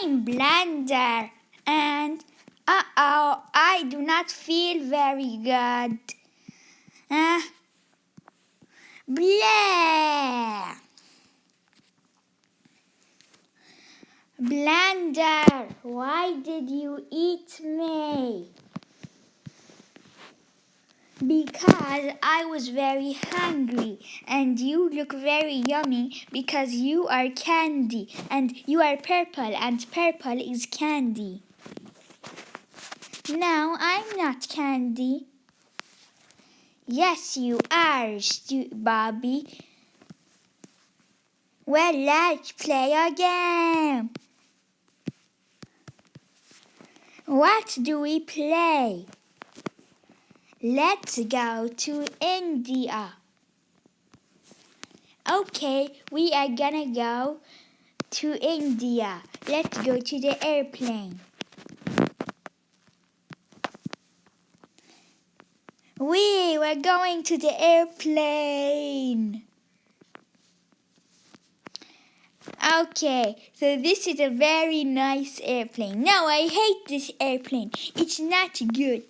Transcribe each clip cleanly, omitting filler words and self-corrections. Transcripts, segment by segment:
I'm Blunder, and I do not feel very good. Blah! Blunder, why did you eat me? Because I was very hungry, and you look very yummy because you are candy, and you are purple, and purple is candy. No, I'm not candy. Yes, you are, Bobby. Well, let's play a game. What do we play? Let's go to India. Okay, we are gonna go to India. Let's go to the airplane. We're going to the airplane. Okay, so this is a very nice airplane. No, I hate this airplane. It's not good.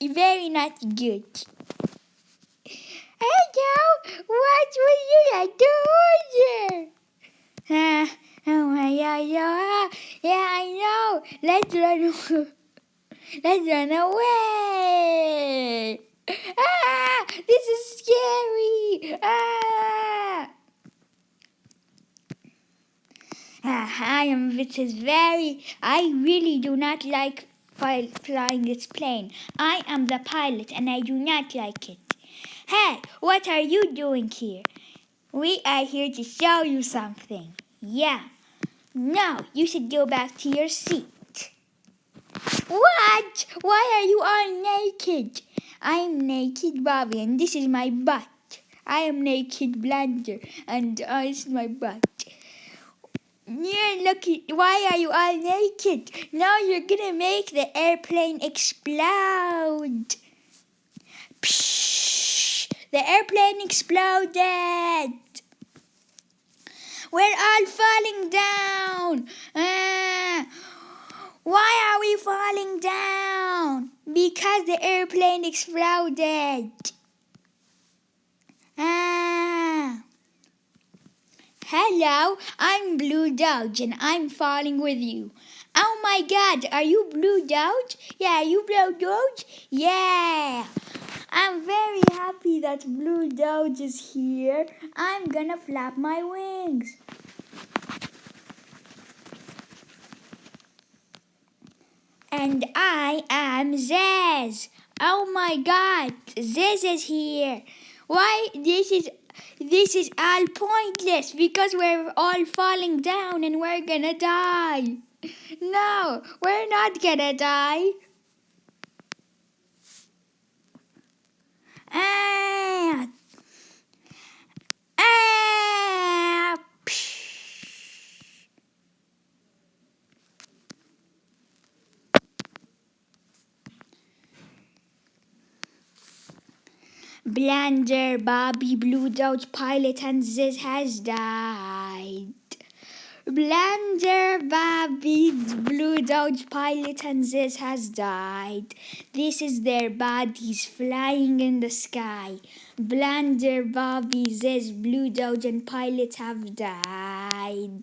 Very not good. Hello, what were you doing here? Oh my God, yeah, I know. Let's run. Let's run away. This is scary. I really do not like flying this plane. I am the pilot and I do not like it. Hey, what are you doing here? We are here to show you something. Yeah. No, you should go back to your seat. What? Why are you all naked? I'm naked, Bobby, and this is my butt. I am naked, Blunder, and this is my butt. Yeah, look, why are you all naked? Now you're gonna make the airplane explode. Psh! The airplane exploded. We're all falling down. Why are we falling down? Because the airplane exploded. Hello, I'm Blue Doge and I'm falling with you. Oh my God, are you Blue Doge? Yeah, are you Blue Doge? Yeah. I'm very happy that Blue Doge is here. I'm gonna flap my wings. And I am Zez. Oh my God, Zez is here. Why this is all pointless because we're all falling down and we're gonna die. No, we're not gonna die. Blunder, Bobby, Blue Doge, Pilot, and Ziz has died. Blunder, Bobby, Blue Doge, Pilot, and Ziz has died. This is their bodies flying in the sky. Blunder, Bobby, Ziz, Blue Doge, and Pilot have died.